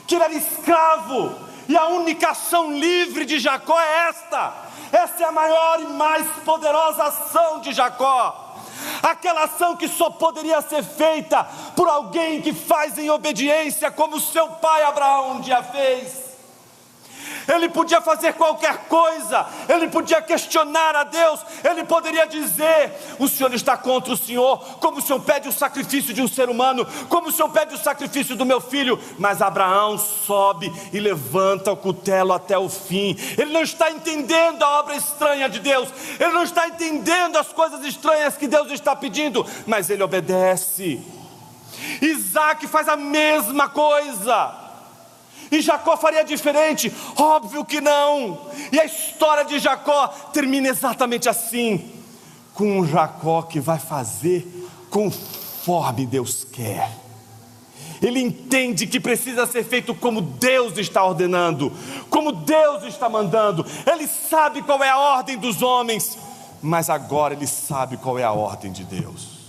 que ele era escravo, e a única ação livre de Jacó é esta. Essa é a maior e mais poderosa ação de Jacó, aquela ação que só poderia ser feita por alguém que faz em obediência, como seu pai Abraão um dia fez. Ele podia fazer qualquer coisa, ele podia questionar a Deus, ele poderia dizer: o Senhor está contra o Senhor, como o Senhor pede o sacrifício de um ser humano, como o Senhor pede o sacrifício do meu filho. Mas Abraão sobe e levanta o cutelo até o fim. Ele não está entendendo a obra estranha de Deus, ele não está entendendo as coisas estranhas que Deus está pedindo, mas ele obedece. Isaac faz a mesma coisa. E Jacó faria diferente? Óbvio que não. E a história de Jacó termina exatamente assim, com um Jacó que vai fazer conforme Deus quer. Ele entende que precisa ser feito como Deus está ordenando, como Deus está mandando. Ele sabe qual é a ordem dos homens, mas agora ele sabe qual é a ordem de Deus.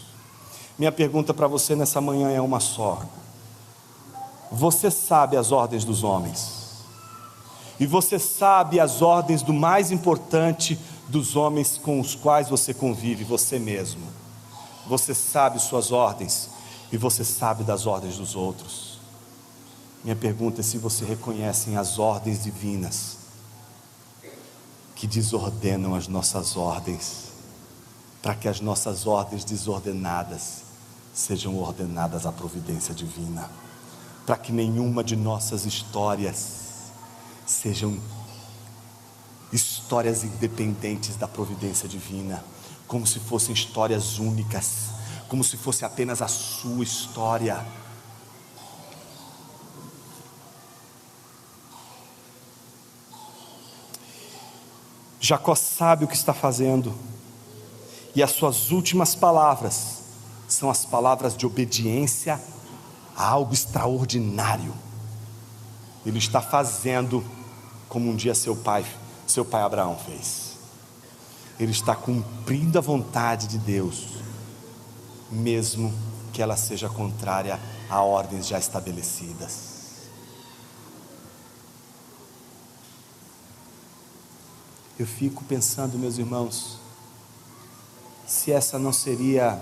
Minha pergunta para você nessa manhã é uma só: você sabe as ordens dos homens, e você sabe as ordens do mais importante dos homens com os quais você convive, você mesmo. Você sabe suas ordens, e você sabe das ordens dos outros. Minha pergunta é se você reconhece as ordens divinas que desordenam as nossas ordens, para que as nossas ordens desordenadas sejam ordenadas à providência divina, para que nenhuma de nossas histórias sejam histórias independentes da providência divina, como se fossem histórias únicas, como se fosse apenas a sua história. Jacó sabe o que está fazendo, e as suas últimas palavras são as palavras de obediência a algo extraordinário. Ele está fazendo como um dia seu pai Abraão fez. Ele está cumprindo a vontade de Deus, mesmo que ela seja contrária a ordens já estabelecidas. Eu fico pensando, meus irmãos, se essa não seria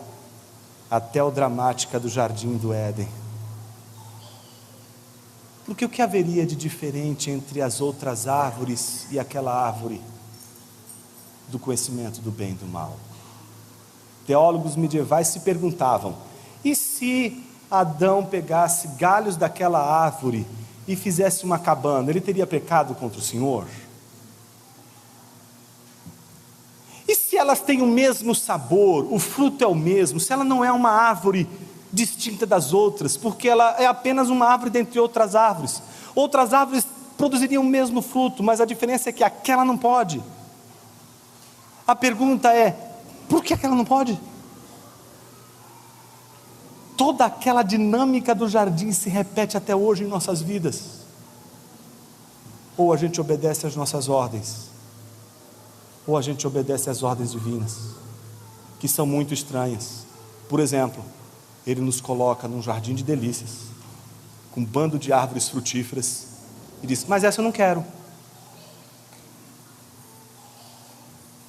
a teodramática do jardim do Éden. Porque o que haveria de diferente entre as outras árvores e aquela árvore do conhecimento do bem e do mal? Teólogos medievais se perguntavam: e se Adão pegasse galhos daquela árvore e fizesse uma cabana, ele teria pecado contra o Senhor? E se elas têm o mesmo sabor, o fruto é o mesmo, se ela não é uma árvore distinta das outras, porque ela é apenas uma árvore dentre outras árvores produziriam o mesmo fruto, mas a diferença é que aquela não pode. A pergunta é, por que aquela não pode? Toda aquela dinâmica do jardim se repete até hoje em nossas vidas. Ou a gente obedece às nossas ordens, ou a gente obedece às ordens divinas, que são muito estranhas. Por exemplo, Ele nos coloca num jardim de delícias, com um bando de árvores frutíferas, e diz, mas essa eu não quero.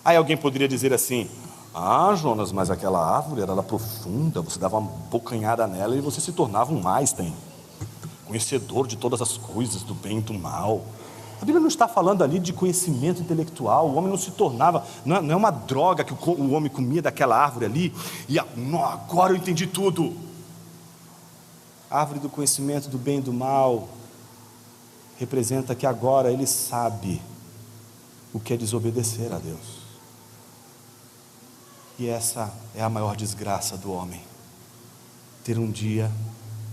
Aí alguém poderia dizer assim, Jonas, mas aquela árvore era profunda, você dava uma bocanhada nela e você se tornava um Einstein, conhecedor de todas as coisas, do bem e do mal. A Bíblia não está falando ali de conhecimento intelectual, o homem não se tornava, não é uma droga que o homem comia daquela árvore ali, e agora eu entendi tudo. A árvore do conhecimento do bem e do mal representa que agora ele sabe o que é desobedecer a Deus. E essa é a maior desgraça do homem, ter um dia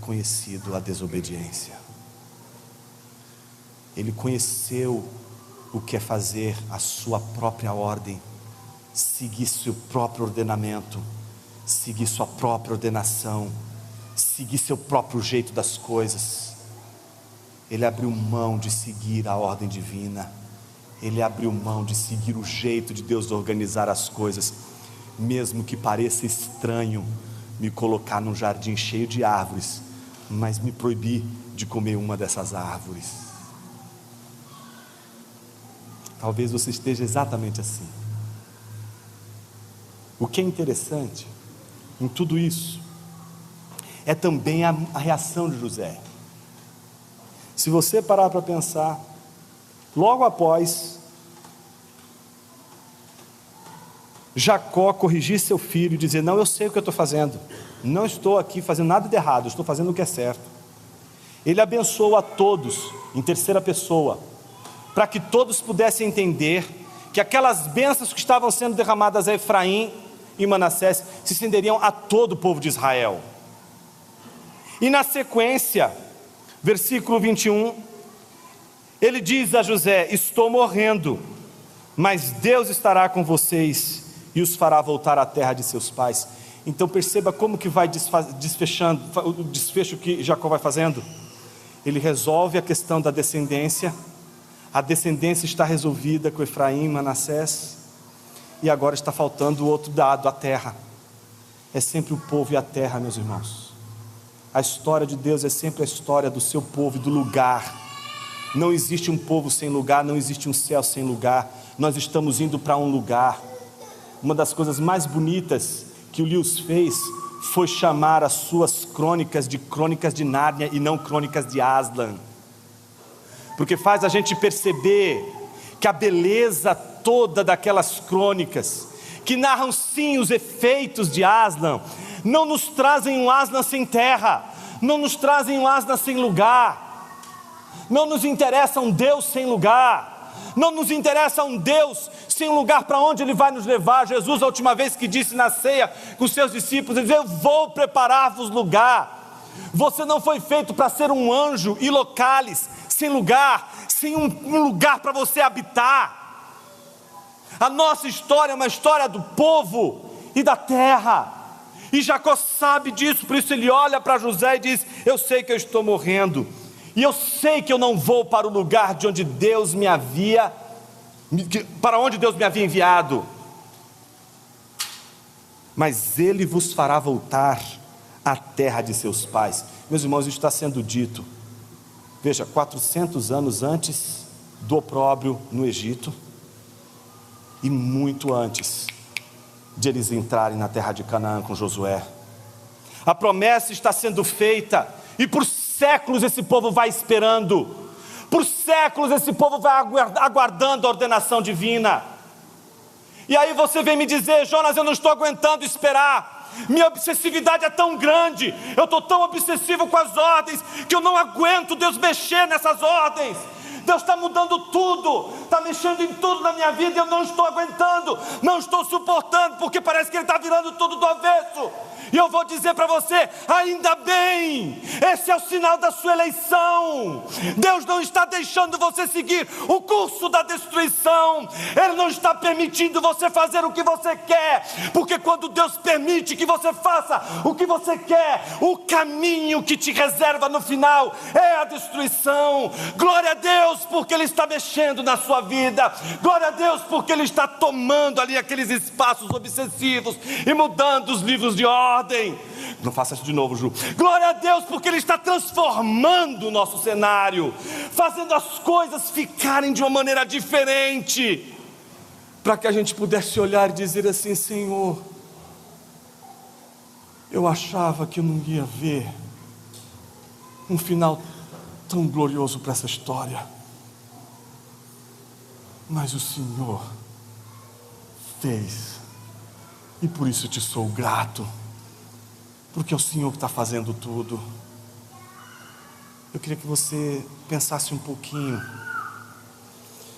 conhecido a desobediência. Ele conheceu o que é fazer a sua própria ordem, seguir seu próprio ordenamento, seguir sua própria ordenação, seguir seu próprio jeito das coisas. Ele abriu mão de seguir a ordem divina, ele abriu mão de seguir o jeito de Deus organizar as coisas, mesmo que pareça estranho me colocar num jardim cheio de árvores, mas me proibir de comer uma dessas árvores. Talvez você esteja exatamente assim. O que é interessante em tudo isso é também a reação de José. Se você parar para pensar, logo após Jacó corrigir seu filho e dizer, não, eu sei o que eu estou fazendo, não estou aqui fazendo nada de errado, estou fazendo o que é certo. Ele abençoou a todos em terceira pessoa, para que todos pudessem entender que aquelas bênçãos que estavam sendo derramadas a Efraim e Manassés se estenderiam a todo o povo de Israel. E na sequência, versículo 21, ele diz a José, estou morrendo, mas Deus estará com vocês e os fará voltar à terra de seus pais. Então perceba como que vai desfechando, o desfecho que Jacó vai fazendo. Ele resolve a questão da descendência, a descendência está resolvida com Efraim e Manassés, e agora está faltando o outro dado, a terra. É sempre o povo e a terra, meus irmãos. A história de Deus é sempre a história do seu povo e do lugar. Não existe um povo sem lugar, não existe um céu sem lugar. Nós estamos indo para um lugar. Uma das coisas mais bonitas que o Lewis fez foi chamar as suas crônicas de Nárnia e não crônicas de Aslan, porque faz a gente perceber que a beleza toda daquelas crônicas, que narram sim os efeitos de Aslan, não nos trazem um Aslan sem terra, não nos trazem um Aslan sem lugar, não nos interessa um Deus sem lugar, não nos interessa um Deus sem um lugar para onde Ele vai nos levar. Jesus, a última vez que disse na ceia com os seus discípulos, Ele disse, eu vou preparar-vos lugar. Você não foi feito para ser um anjo e locales, sem lugar, sem um lugar para você habitar. A nossa história é uma história do povo e da terra, e Jacó sabe disso, por isso ele olha para José e diz, eu sei que eu estou morrendo, e eu sei que eu não vou para o lugar de onde Deus me havia, para onde Deus me havia enviado, mas Ele vos fará voltar à terra de seus pais. Meus irmãos, isso está sendo dito, veja, 400 anos antes do opróbrio no Egito, e muito antes de eles entrarem na terra de Canaã com Josué. A promessa está sendo feita, e por séculos esse povo vai esperando, por séculos esse povo vai aguardando a ordenação divina. E aí você vem me dizer, Jonas, eu não estou aguentando esperar, minha obsessividade é tão grande, eu estou tão obsessivo com as ordens, que eu não aguento Deus mexer nessas ordens. Deus está mudando tudo, está mexendo em tudo na minha vida, e eu não estou aguentando, não estou suportando, porque parece que Ele está virando tudo do avesso. E eu vou dizer para você, ainda bem, esse é o sinal da sua eleição. Deus não está deixando você seguir o curso da destruição, Ele não está permitindo você fazer o que você quer, porque quando Deus permite que você faça o que você quer, o caminho que te reserva no final é a destruição. Glória a Deus, porque Ele está mexendo na sua vida, glória a Deus, porque Ele está tomando ali aqueles espaços obsessivos e mudando os livros de ordem. Não faça isso de novo, Ju. Glória a Deus, porque Ele está transformando o nosso cenário, fazendo as coisas ficarem de uma maneira diferente, para que a gente pudesse olhar e dizer assim: Senhor, eu achava que eu não ia ver um final tão glorioso para essa história, mas o Senhor fez, e por isso eu te sou grato, porque é o Senhor que está fazendo tudo. Eu queria que você pensasse um pouquinho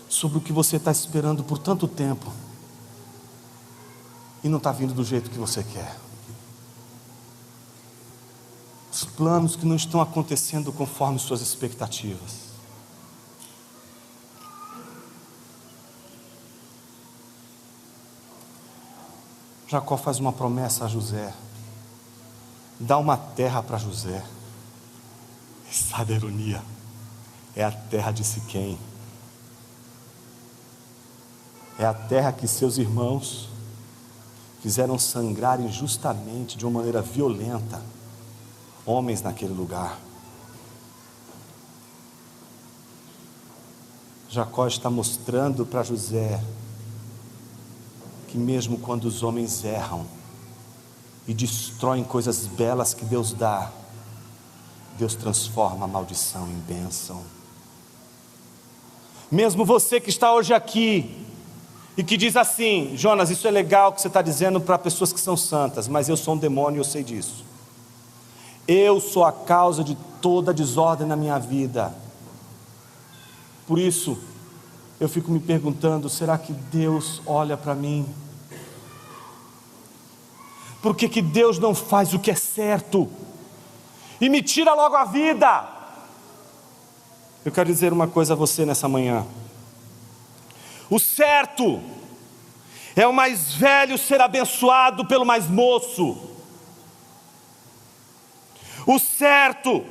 sobre o que você está esperando por tanto tempo e não está vindo do jeito que você quer. Os planos que não estão acontecendo conforme suas expectativas. Jacó faz uma promessa a José, dá uma terra para José. Sabe a ironia? É a terra de Siquém, é a terra que seus irmãos fizeram sangrar injustamente, de uma maneira violenta, homens naquele lugar. Jacó está mostrando para José que mesmo quando os homens erram e destroem coisas belas que Deus dá, Deus transforma a maldição em bênção. Mesmo você que está hoje aqui e que diz assim: Jonas, isso é legal que você está dizendo para pessoas que são santas, mas eu sou um demônio e eu sei disso. Eu sou a causa de toda desordem na minha vida. Por isso, eu fico me perguntando: será que Deus olha para mim? Por que Deus não faz o que é certo e me tira logo a vida? Eu quero dizer uma coisa a você nessa manhã: o certo é o mais velho ser abençoado pelo mais moço. O certo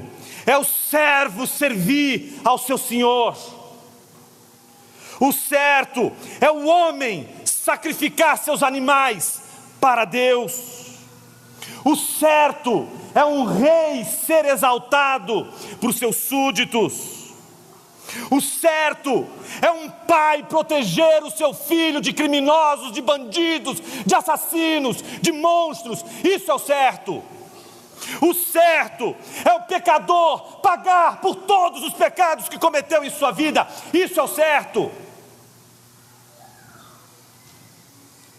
é o servo servir ao seu senhor. O certo é o homem sacrificar seus animais para Deus. O certo é um rei ser exaltado por seus súditos. O certo é um pai proteger o seu filho de criminosos, de bandidos, de assassinos, de monstros. Isso é o certo. O certo é o pecador pagar por todos os pecados que cometeu em sua vida. Isso é o certo.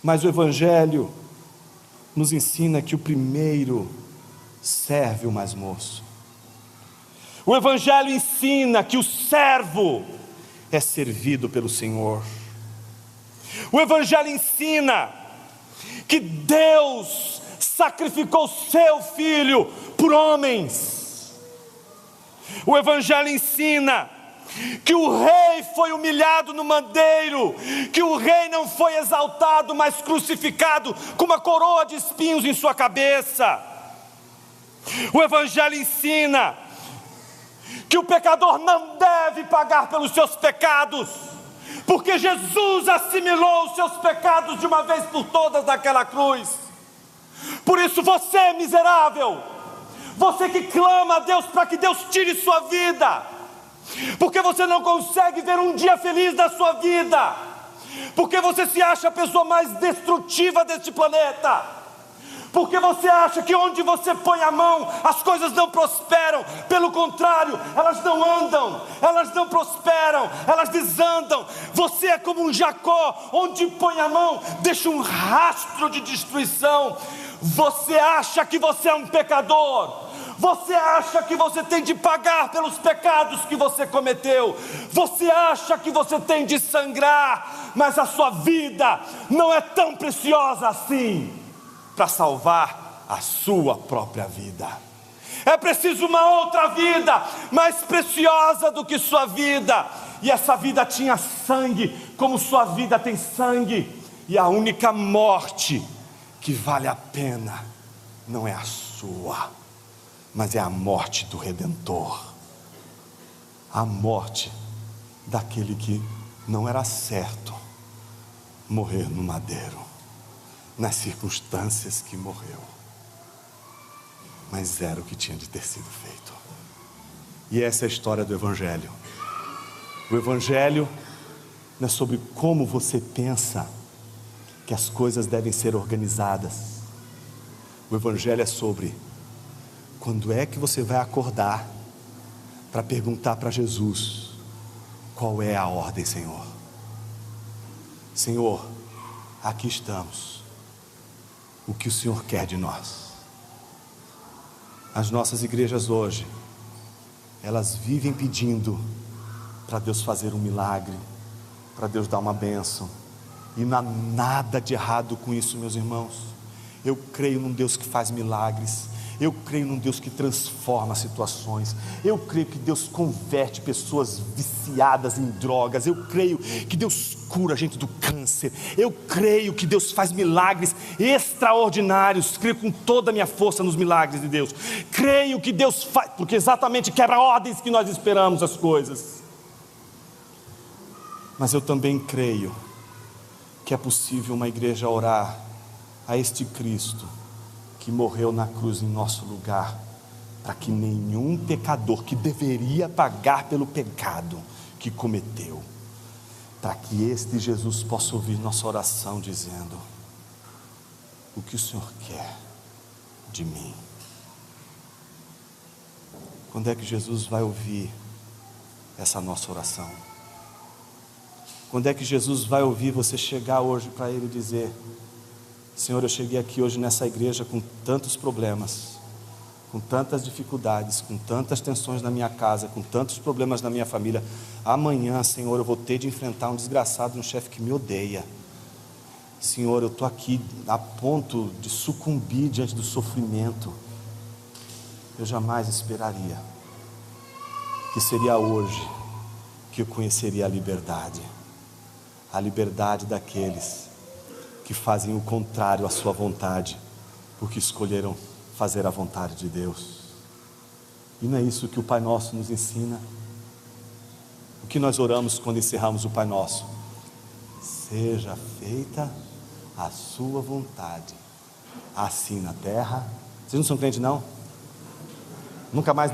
Mas o Evangelho nos ensina que o primeiro serve o mais moço. O Evangelho ensina que o servo é servido pelo Senhor. O Evangelho ensina que Deus sacrificou seu Filho por homens. O Evangelho ensina que o rei foi humilhado no madeiro, que o rei não foi exaltado, mas crucificado com uma coroa de espinhos em sua cabeça. O Evangelho ensina que o pecador não deve pagar pelos seus pecados, porque Jesus assimilou os seus pecados de uma vez por todas naquela cruz. Por isso você, miserável, você que clama a Deus para que Deus tire sua vida, porque você não consegue ver um dia feliz na sua vida, porque você se acha a pessoa mais destrutiva deste planeta, porque você acha que onde você põe a mão as coisas não prosperam. Pelo contrário, elas não andam, elas não prosperam, elas desandam. Você é como um Jacó, onde põe a mão deixa um rastro de destruição. Você acha que você é um pecador? Você acha que você tem de pagar pelos pecados que você cometeu? Você acha que você tem de sangrar? Mas a sua vida não é tão preciosa assim para salvar a sua própria vida. É preciso uma outra vida mais preciosa do que sua vida. E essa vida tinha sangue, como sua vida tem sangue. E a única morte que vale a pena não é a sua, mas é a morte do Redentor. A morte daquele que não era certo morrer no madeiro, nas circunstâncias que morreu, mas era o que tinha de ter sido feito. E essa é a história do Evangelho. O Evangelho não é sobre como você pensa que as coisas devem ser organizadas. O Evangelho é sobre quando é que você vai acordar para perguntar para Jesus: qual é a ordem, Senhor? Senhor, aqui estamos. O que o Senhor quer de nós? As nossas igrejas hoje, elas vivem pedindo para Deus fazer um milagre, para Deus dar uma bênção, e não há nada de errado com isso, meus irmãos. Eu creio num Deus que faz milagres, eu creio num Deus que transforma situações, eu creio que Deus converte pessoas viciadas em drogas, eu creio que Deus cura a gente do câncer, eu creio que Deus faz milagres extraordinários, creio com toda a minha força nos milagres de Deus, creio que Deus faz, porque exatamente quebra ordens que nós esperamos as coisas. Mas eu também creio que é possível uma igreja orar a este Cristo que morreu na cruz em nosso lugar, para que nenhum pecador que deveria pagar pelo pecado que cometeu, para que este Jesus possa ouvir nossa oração dizendo: o que o Senhor quer de mim? Quando é que Jesus vai ouvir essa nossa oração? Quando é que Jesus vai ouvir você chegar hoje para Ele e dizer: Senhor, eu cheguei aqui hoje nessa igreja com tantos problemas, com tantas dificuldades, com tantas tensões na minha casa, com tantos problemas na minha família. Amanhã, Senhor, eu vou ter de enfrentar um desgraçado, um chefe que me odeia. Senhor, eu estou aqui a ponto de sucumbir diante do sofrimento. Eu jamais esperaria que seria hoje que eu conheceria a liberdade daqueles que fazem o contrário à sua vontade, porque escolheram fazer a vontade de Deus. E não é isso que o Pai Nosso nos ensina? O que nós oramos quando encerramos o Pai Nosso? Seja feita a sua vontade, assim na terra. Vocês não são crentes, não? Nunca mais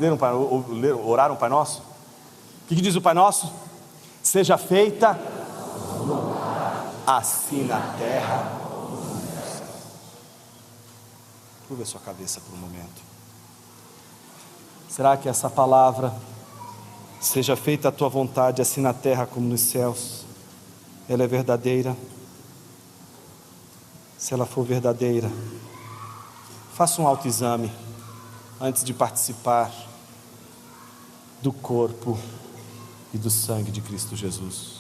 oraram o Pai Nosso? O que diz o Pai Nosso? Seja feita assim na terra como no céu. Curva a sua cabeça por um momento. Será que essa palavra, seja feita a tua vontade assim na terra como nos céus, ela é verdadeira? Se ela for verdadeira, faça um autoexame antes de participar do corpo e do sangue de Cristo Jesus.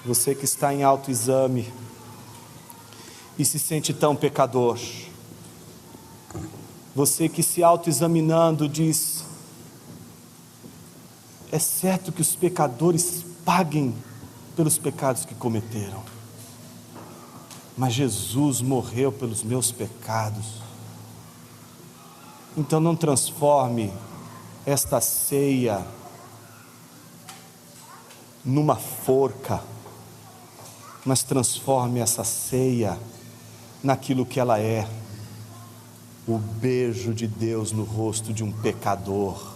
Você que está em autoexame e se sente tão pecador, você que se autoexaminando diz: é certo que os pecadores paguem pelos pecados que cometeram, mas Jesus morreu pelos meus pecados. Então não transforme esta ceia numa forca, mas transforme essa ceia naquilo que ela é: o beijo de Deus no rosto de um pecador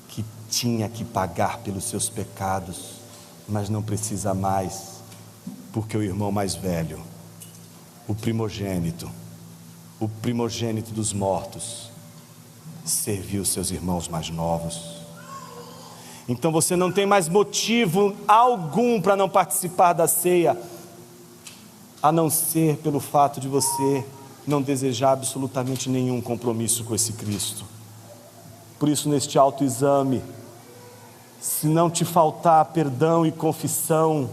que tinha que pagar pelos seus pecados, mas não precisa mais, porque o irmão mais velho, o primogênito dos mortos, serviu seus irmãos mais novos. Então você não tem mais motivo algum para não participar da ceia, a não ser pelo fato de você não desejar absolutamente nenhum compromisso com esse Cristo. Por isso, neste autoexame, se não te faltar perdão e confissão,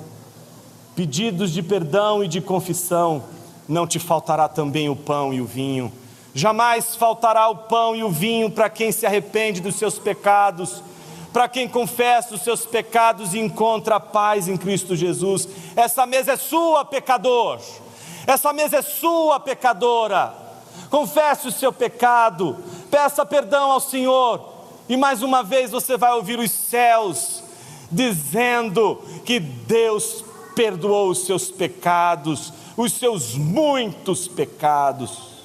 pedidos de perdão e de confissão, não te faltará também o pão e o vinho. Jamais faltará o pão e o vinho para quem se arrepende dos seus pecados, para quem confessa os seus pecados e encontra a paz em Cristo Jesus. Essa mesa é sua, pecador. Essa mesa é sua, pecadora. Confesse o seu pecado, peça perdão ao Senhor, e mais uma vez você vai ouvir os céus dizendo que Deus perdoou os seus pecados, os seus muitos pecados.